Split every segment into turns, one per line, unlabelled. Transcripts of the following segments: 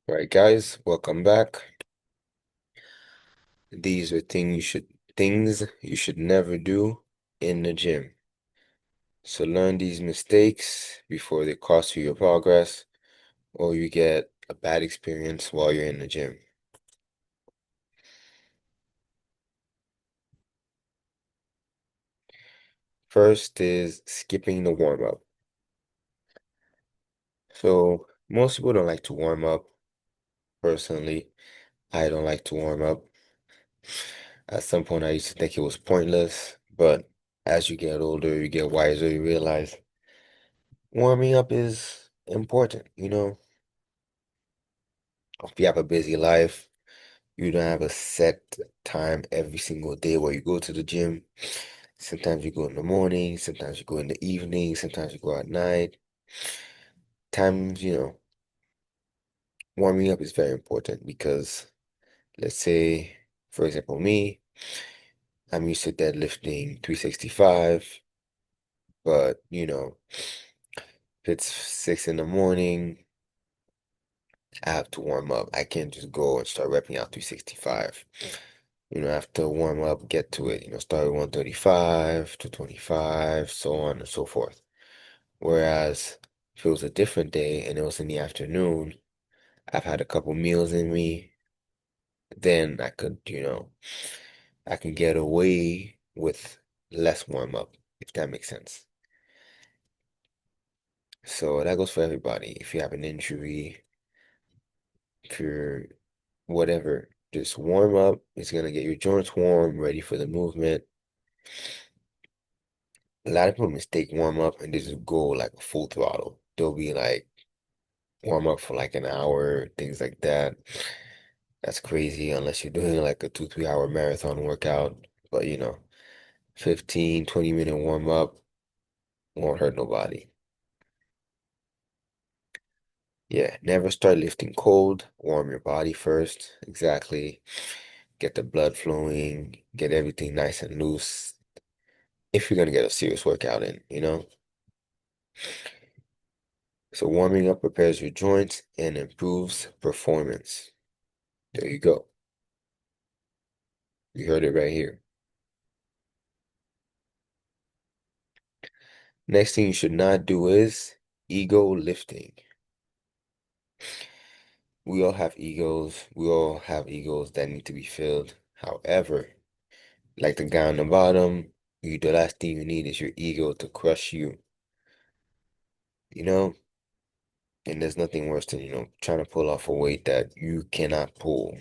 All right, guys, welcome back. These are things you should never do in the gym. So learn these mistakes before they cost you your progress or you get a bad experience while you're in the gym. First is skipping the warm-up. So most people don't like to warm up. Personally, I don't like to warm up. At some point, I used to think it was pointless, but as you get older, you get wiser, you realize warming up is important, If you have a busy life, you don't have a set time every single day where you go to the gym. Sometimes you go in the morning, sometimes you go in the evening, sometimes you go at night. Times, warming up is very important because let's say, for example, me, I'm used to deadlifting 365, but if it's 6 in the morning, I have to warm up. I can't just go and start repping out 365. I have to warm up, get to it, start with 135, 225, so on and so forth. Whereas if it was a different day and it was in the afternoon, I've had a couple meals in me, then I can get away with less warm up, if that makes sense. So that goes for everybody. If you have an injury, if you're whatever, just warm up. It's gonna get your joints warm, ready for the movement. A lot of people mistake warm up and they just go like full throttle. They'll be like warm up for like an hour, things like that. That's crazy unless you're doing like a 2, 3 hour marathon workout. But 15, 20 minute warm up won't hurt nobody. Yeah, never start lifting cold. Warm your body first. Exactly. Get the blood flowing, get everything nice and loose. If you're gonna get a serious workout in. So warming up prepares your joints and improves performance. There you go. You heard it right here. Next thing you should not do is ego lifting. We all have egos. We all have egos that need to be filled. However, like the guy on the bottom, the last thing you need is your ego to crush you, you know? And there's nothing worse than, trying to pull off a weight that you cannot pull.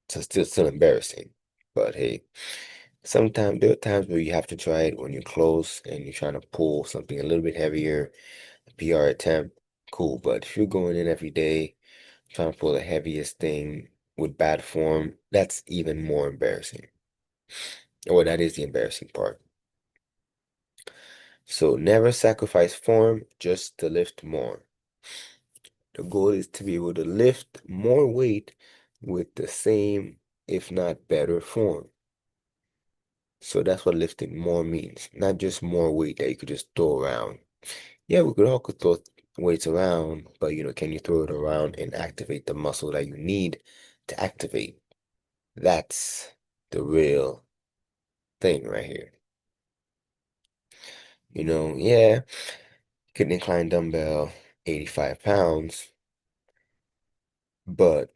So still embarrassing. But hey, sometimes there are times where you have to try it when you're close and you're trying to pull something a little bit heavier, a PR attempt, cool. But if you're going in every day, trying to pull the heaviest thing with bad form, that's even more embarrassing. Or that is the embarrassing part. So never sacrifice form just to lift more. The goal is to be able to lift more weight with the same, if not better, form. So that's what lifting more means. Not just more weight that you could just throw around. Yeah, we could throw weights around, but can you throw it around and activate the muscle that you need to activate? That's the real thing right here. Yeah, you can incline dumbbell 85 pounds, but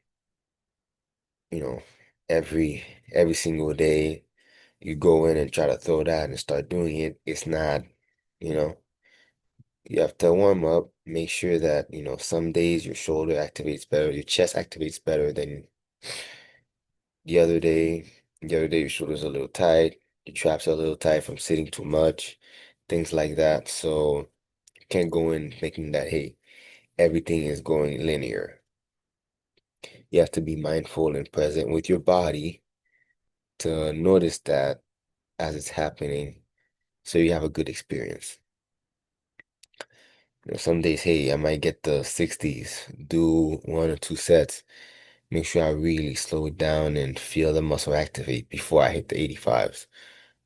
you know, every every single day you go in and try to throw that and start doing it, it's not, you know, you have to warm up, make sure that, some days your shoulder activates better, your chest activates better than the other day. The other day your shoulder's a little tight, your traps are a little tight from sitting too much, things like that. So you can't go in thinking that, hey, everything is going linear. You have to be mindful and present with your body to notice that as it's happening so you have a good experience. Some days, hey, I might get the 60s, do 1 or 2 sets, make sure I really slow it down and feel the muscle activate before I hit the 85s,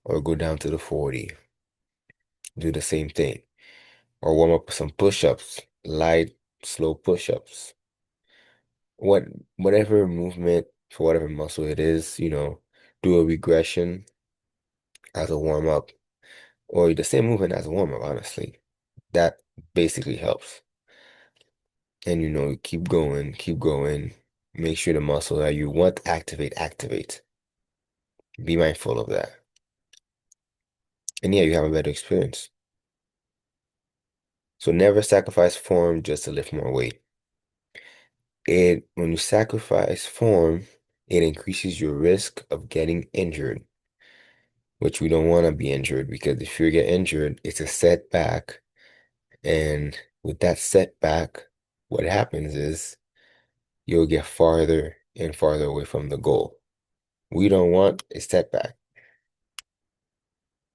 or go down to the 40, do the same thing, or warm up with some push-ups, light, slow push-ups. what whatever movement for whatever muscle it is, do a regression as a warm up or the same movement as a warm up, honestly. That basically helps. And keep going, keep going. Make sure the muscle that you want to activate. Be mindful of that. And yeah, you have a better experience. So never sacrifice form just to lift more weight. When you sacrifice form, it increases your risk of getting injured, which we don't want to be injured because if you get injured, it's a setback. And with that setback, what happens is you'll get farther and farther away from the goal. We don't want a setback.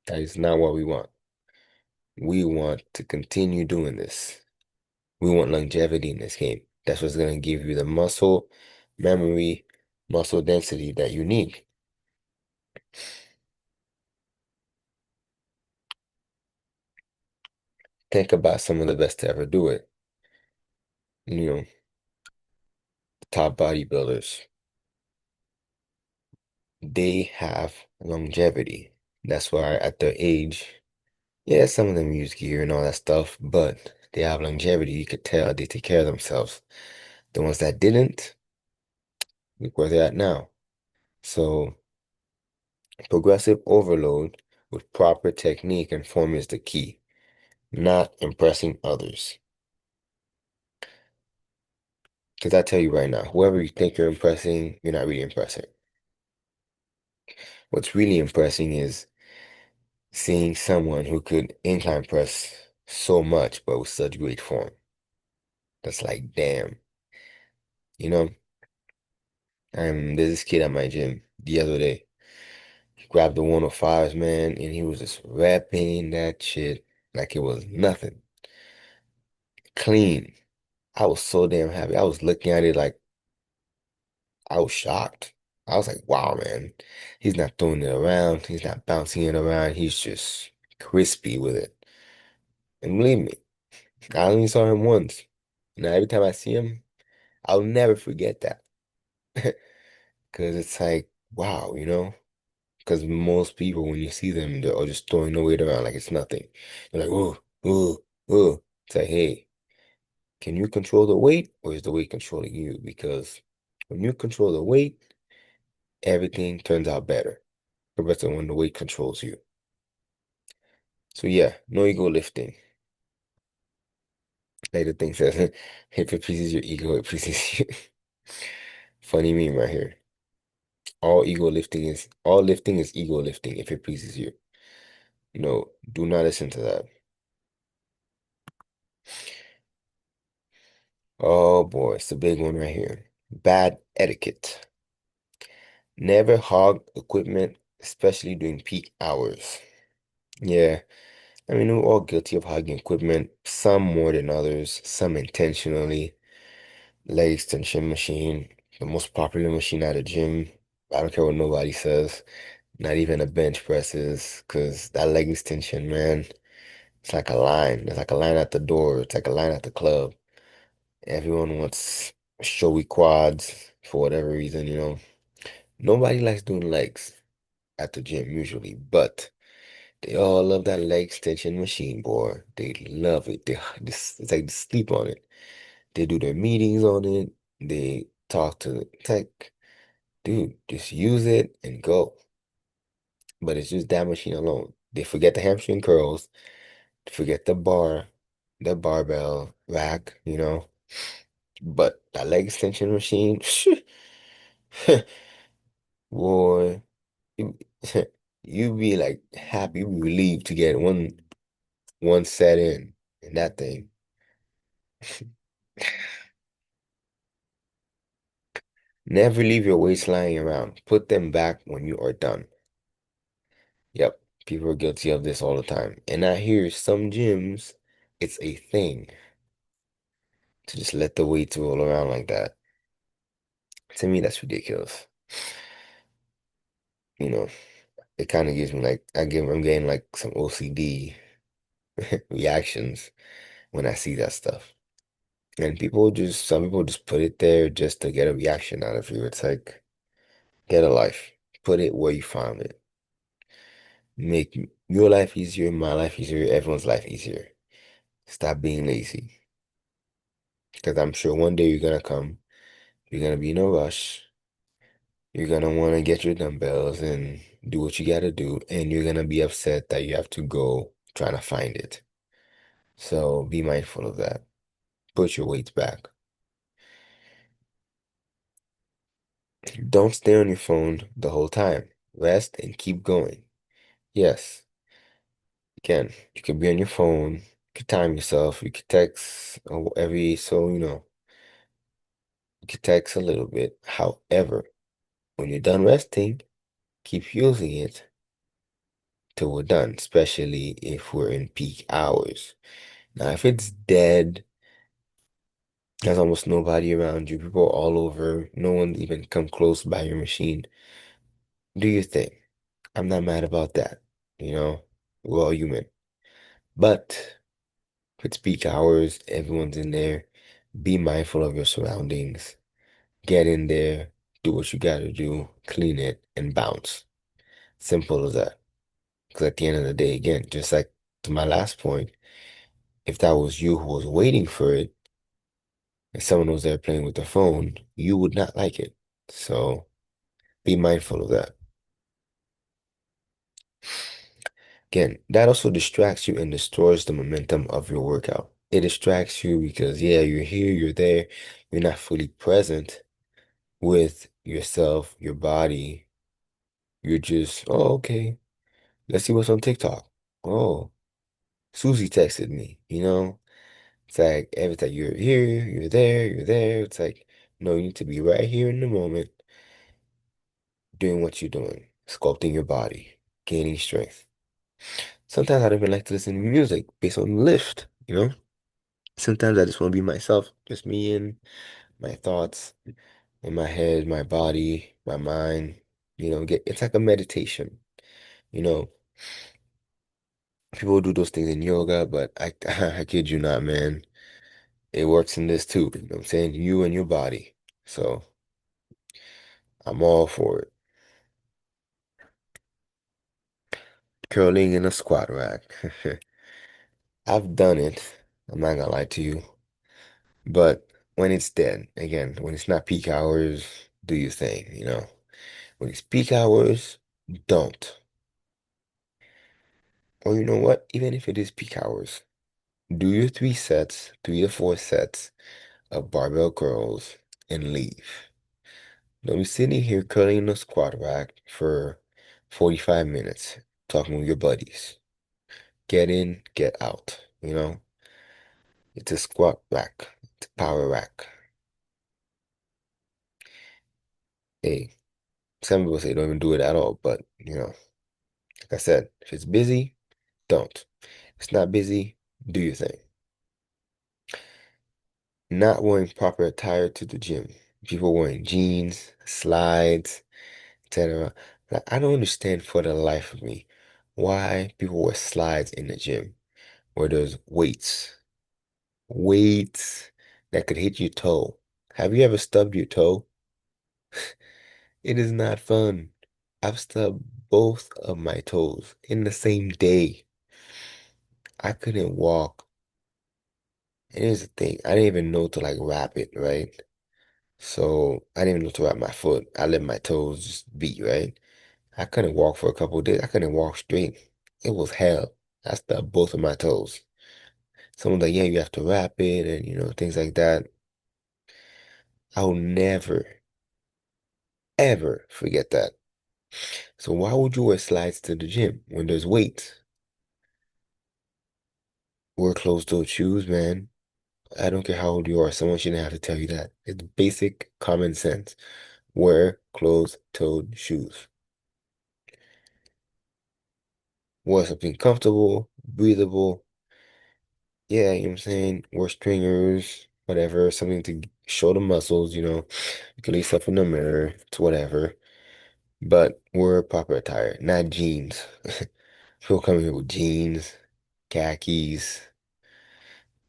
That is not what we want. We want to continue doing this. We want longevity in this game. That's what's going to give you the muscle memory, muscle density that you need. Think about some of the best to ever do it. You know, top bodybuilders, they have longevity. That's why at their age, yeah, some of them use gear and all that stuff, but they have longevity. You could tell they take care of themselves. The ones that didn't, look where they're at now. So, progressive overload with proper technique and form is the key, not impressing others. Because I tell you right now, whoever you think you're impressing, you're not really impressing. What's really impressing is seeing someone who could incline press so much, but with such great form. That's like, damn. You know, there's this kid at my gym the other day. He grabbed the 105s, man, and he was just rapping that shit like it was nothing. Clean. I was so damn happy. I was looking at it like I was shocked. I was like, wow, man. He's not throwing it around. He's not bouncing it around. He's just crispy with it. And believe me, I only saw him once. Now, every time I see him, I'll never forget that. Because it's like, wow, Because most people, when you see them, they're all just throwing the weight around like it's nothing. They're like, oh, oh, oh. It's like, hey, can you control the weight or is the weight controlling you? Because when you control the weight, everything turns out better compared to when the weight controls you. So yeah, no ego lifting. Like the thing says, if it pleases your ego, it pleases you. Funny meme right here. All lifting is ego lifting if it pleases you. Do not listen to that. Oh boy, it's the big one right here. Bad etiquette. Never hog equipment, especially during peak hours. Yeah, I mean, we're all guilty of hogging equipment, some more than others, some intentionally. Leg extension machine, the most popular machine at a gym. I don't care what nobody says. Not even a bench press is, because that leg extension, man, it's like a line. It's like a line at the door. It's like a line at the club. Everyone wants showy quads for whatever reason. Nobody likes doing legs at the gym usually, but they all love that leg extension machine, boy. They love it. It's like they sleep on it. They do their meetings on it. They talk to it's like, dude, just use it and go. But it's just that machine alone. They forget the hamstring curls, forget the barbell rack. But that leg extension machine, boy, you, you be like happy, you be relieved to get one set in that thing. Never leave your weights lying around. Put them back when you are done. Yep, people are guilty of this all the time. And I hear some gyms, it's a thing to just let the weights roll around like that. To me, that's ridiculous. You know, it kind of gives me like I'm getting like some OCD reactions when I see that stuff. And some people just put it there just to get a reaction out of you. It's like, get a life. Put it where you found it. Make your life easier, my life easier, everyone's life easier. Stop being lazy. Because I'm sure one day you're gonna come, you're gonna be in a rush, you're gonna want to get your dumbbells and do what you gotta do, and you're gonna be upset that you have to go trying to find it. So be mindful of that. Put your weights back. Don't stay on your phone the whole time. Rest and keep going. Yes, again, you can be on your phone, you can time yourself, you can text every so you can text a little bit. However, when you're done resting, keep using it till we're done, especially if we're in peak hours. Now, if it's dead, there's almost nobody around you, people all over, no one even come close by your machine. Do your thing. I'm not mad about that. You know, we're all human. But if it's peak hours, everyone's in there. Be mindful of your surroundings. Get in there, do what you gotta do, clean it, and bounce. Simple as that. Because at the end of the day, again, just like to my last point, if that was you who was waiting for it and someone was there playing with the phone, you would not like it. So be mindful of that. Again, that also distracts you and destroys the momentum of your workout. It distracts you because, yeah, you're here, you're there, you're not fully present with yourself, your body. You're just, oh, okay, let's see what's on TikTok. Oh, Susie texted me, you know? It's like every time you're here, you're there, you're there. It's like, no, you need to be right here in the moment, doing what you're doing, sculpting your body, gaining strength. Sometimes I don't even like to listen to music based on lift, you know? Sometimes I just want to be myself, just me and my thoughts in my head, my body, my mind, it's like a meditation, you know? People do those things in yoga, but I kid you not, man. It works in this too. You know what I'm saying? You and your body. So I'm all for it. Curling in a squat rack. I've done it. I'm not gonna lie to you. But when it's dead, again, when it's not peak hours, do your thing, you know. When it's peak hours, don't. Or you know what? Even if it is peak hours, do your 3 sets, 3 to 4 sets of barbell curls and leave. Don't be sitting here curling in a squat rack for 45 minutes talking with your buddies. Get in, get out, you know? It's a squat rack. It's a power rack. Hey, some people say don't even do it at all, but like I said, if it's busy, don't. If it's not busy, do your thing. Not wearing proper attire to the gym. People wearing jeans, slides, etc. Like, I don't understand for the life of me why people wear slides in the gym where there's weights that could hit your toe. Have you ever stubbed your toe? It is not fun. I've stubbed both of my toes in the same day. I couldn't walk. And here's the thing, I didn't even know to like wrap it, right? So I didn't even know to wrap my foot. I let my toes just be, right? I couldn't walk for a couple of days. I couldn't walk straight. It was hell. I stubbed both of my toes. Someone's like, yeah, you have to wrap it and things like that. I'll never, ever forget that. So why would you wear slides to the gym when there's weights? Wear closed-toed shoes, man. I don't care how old you are. Someone shouldn't have to tell you that. It's basic common sense. Wear closed-toed shoes. Wear something comfortable, breathable. Yeah, you know what I'm saying? Wear stringers, whatever, something to show the muscles, You can lace up in the mirror, it's whatever. But wear proper attire, not jeans. People come here with jeans, khakis,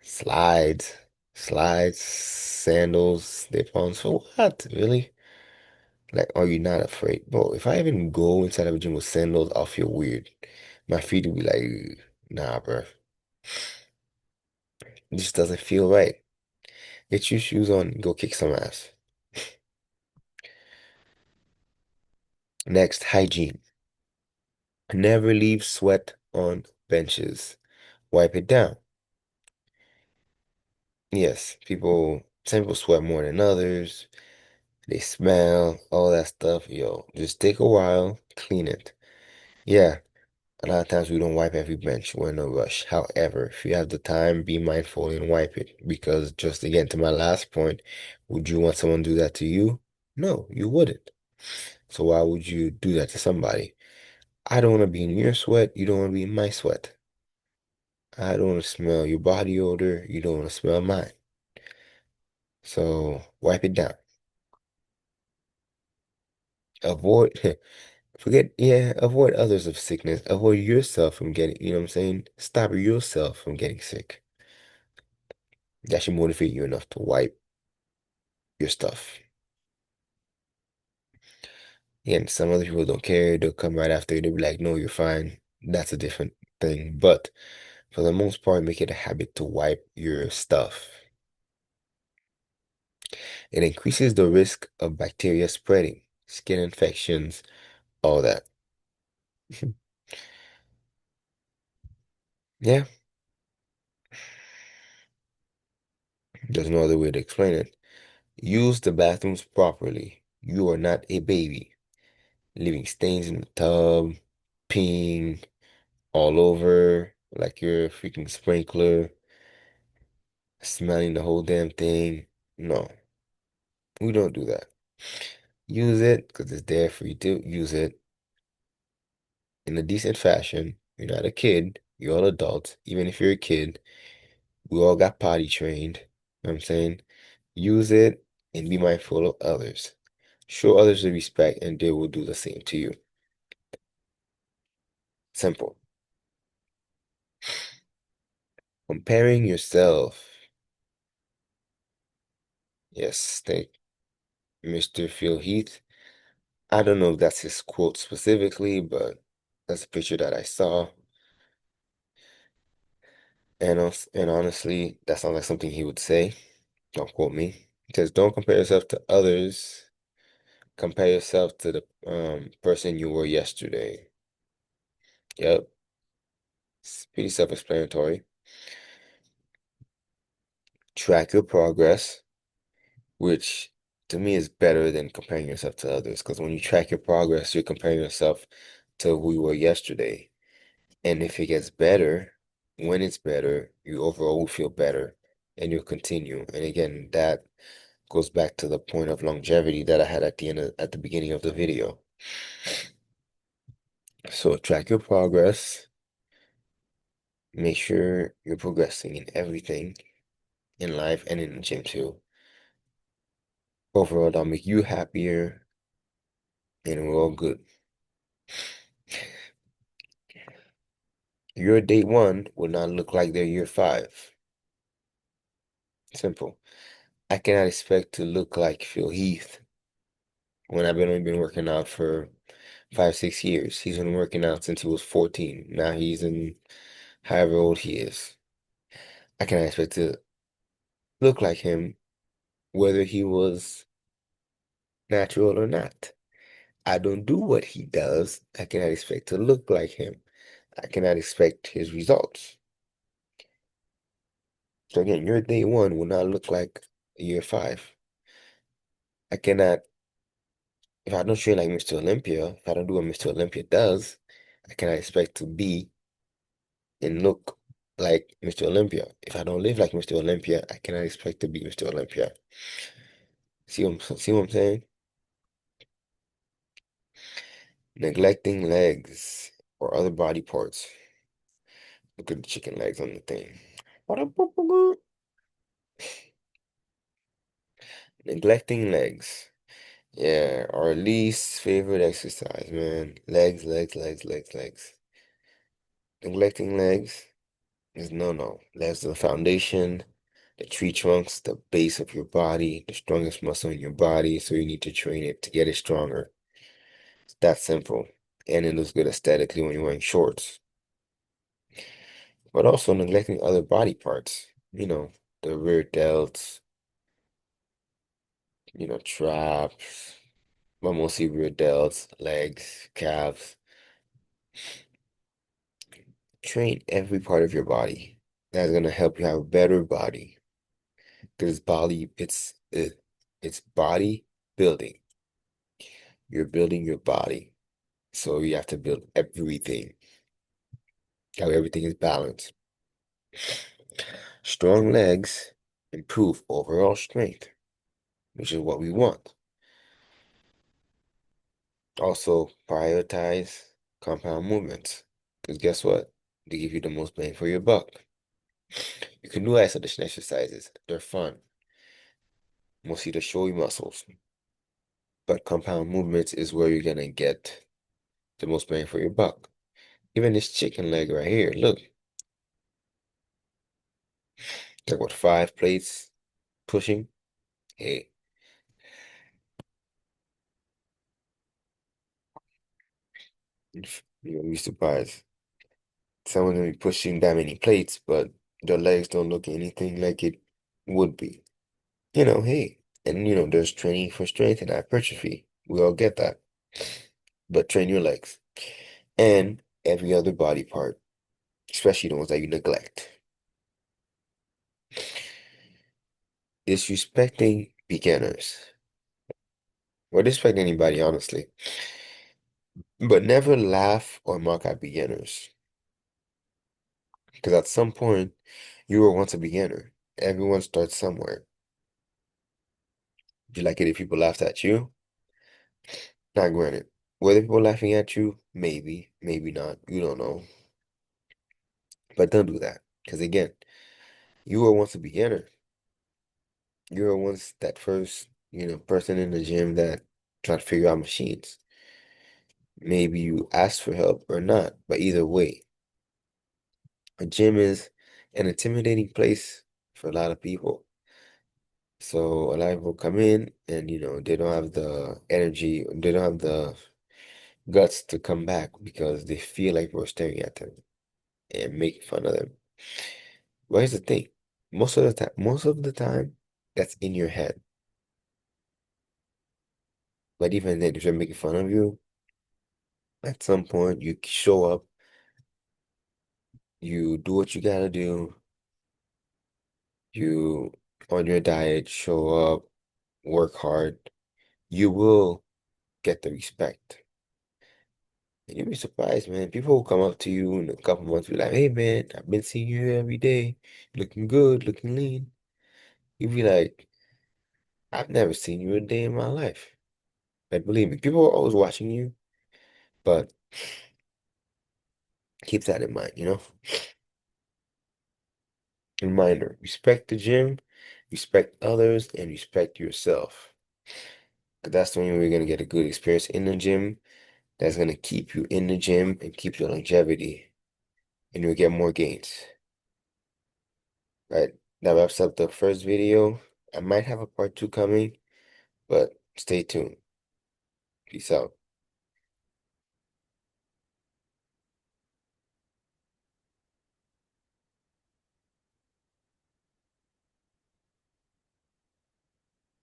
slides. Slides, sandals, slip-ons. For what? Really? Like, are you not afraid? Bro, if I even go inside of a gym with sandals, I'll feel weird. My feet will be like, nah, bro. It just doesn't feel right. Get your shoes on, and go kick some ass. Next, hygiene. Never leave sweat on benches. Wipe it down. Yes, some people sweat more than others. They smell, all that stuff. Yo, just take a while, clean it. Yeah, a lot of times we don't wipe every bench. We're in a rush. However, if you have the time, be mindful and wipe it. Because just again, to my last point, would you want someone to do that to you? No, you wouldn't. So why would you do that to somebody? I don't want to be in your sweat. You don't want to be in my sweat. I don't want to smell your body odor. You don't want to smell mine. So wipe it down. Avoid, avoid others of sickness. Avoid yourself from getting, you know what I'm saying? Stop yourself from getting sick. That should motivate you enough to wipe your stuff. Again, some other people don't care. They'll come right after. They'll be like, no, you're fine. That's a different thing. But for the most part, make it a habit to wipe your stuff. It increases the risk of bacteria spreading, skin infections, all that. Yeah, there's no other way to explain it. Use the bathrooms properly. You are not a baby. Leaving stains in the tub, peeing all over like you're a freaking sprinkler, smelling the whole damn thing. No, we don't do that. Use it because it's there for you to use it in a decent fashion. You're not a kid. You're all adults. Even if you're a kid, we all got potty trained. You know what I'm saying? Use it and be mindful of others. Show others the respect and they will do the same to you. Simple. Comparing yourself. Yes, thank Mr. Phil Heath. I don't know if that's his quote specifically, but that's a picture that I saw. And honestly, that sounds like something he would say. Don't quote me. It says, don't compare yourself to others. Compare yourself to the person you were yesterday. Yep, it's pretty self-explanatory. Track your progress, which to me is better than comparing yourself to others. Because when you track your progress, you're comparing yourself to who you were yesterday. And if it gets better, when it's better, you overall will feel better and you'll continue. And again, that goes back to the point of longevity that I had at the beginning of the video. So track your progress, make sure you're progressing in everything in life and in the gym too. Overall, that'll make you happier and we're all good. Your day one will not look like their year five. Simple. I cannot expect to look like Phil Heath when I've only been working out for 5, 6 years. He's been working out since he was 14. Now he's in however old he is. I cannot expect to look like him, whether he was natural or not. I don't do what he does. I cannot expect to look like him. I cannot expect his results. So again, your day one will not look like year five. I cannot, if I don't train like Mr. Olympia, if I don't do what Mr. Olympia does, I cannot expect to be and look like Mr. Olympia. If I don't live like Mr. Olympia, I cannot expect to be Mr. Olympia. See what I'm saying? Neglecting legs or other body parts. Look at the chicken legs on the thing. Neglecting legs. Yeah, our least favorite exercise, man. Legs, legs, legs, legs, legs. Neglecting legs is no, no. Legs are the foundation. The tree trunk's the base of your body, the strongest muscle in your body, so you need to train it to get it stronger. It's that simple. And it looks good aesthetically when you're wearing shorts. But also neglecting other body parts, the rear delts, traps, but mostly rear delts, legs, calves. Train every part of your body. That's gonna help you have a better body. Because it's body building. You're building your body. So you have to build everything. How everything is balanced. Strong legs improve overall strength, which is what we want. Also, prioritize compound movements. Because guess what? They give you the most bang for your buck. You can do isolation exercises. They're fun. Mostly to show you muscles. But compound movements is where you're gonna get the most bang for your buck. Even this chicken leg right here, look. Like what, 5 plates pushing? Hey, you'll be surprised. Someone gonna be pushing that many plates, but their legs don't look anything like it would be. Hey, and there's training for strength and hypertrophy. We all get that. But train your legs and every other body part, especially the ones that you neglect. Disrespecting beginners. Or disrespect anybody, honestly. But never laugh or mock at beginners. Because at some point, you were once a beginner. Everyone starts somewhere. Do you like it if people laughed at you? Not granted. Were there people laughing at you? Maybe, maybe not. You don't know. But don't do that. Because again, you were once a beginner. You were once that first, person in the gym that tried to figure out machines. Maybe you asked for help or not, but either way, a gym is an intimidating place for a lot of people. So a lot of people come in and they don't have the energy, they don't have the guts to come back because they feel like we're staring at them and making fun of them. But here's the thing, most of the time, that's in your head. But even then, if they're making fun of you, at some point you show up, you do what you gotta do, you on your diet, show up, work hard, you will get the respect. And you'll be surprised, man. People will come up to you in a couple months, be like, "Hey, man, I've been seeing you here every day, looking good, looking lean." You'll be like, "I've never seen you a day in my life." Like, believe me, people are always watching you, but keep that in mind. Reminder, respect the gym, respect others, and respect yourself. 'Cause that's the only way you're gonna get a good experience in the gym. That's gonna keep you in the gym and keep your longevity, and you'll get more gains. Right? That wraps up the first video. I might have a part 2 coming, but stay tuned. Peace out.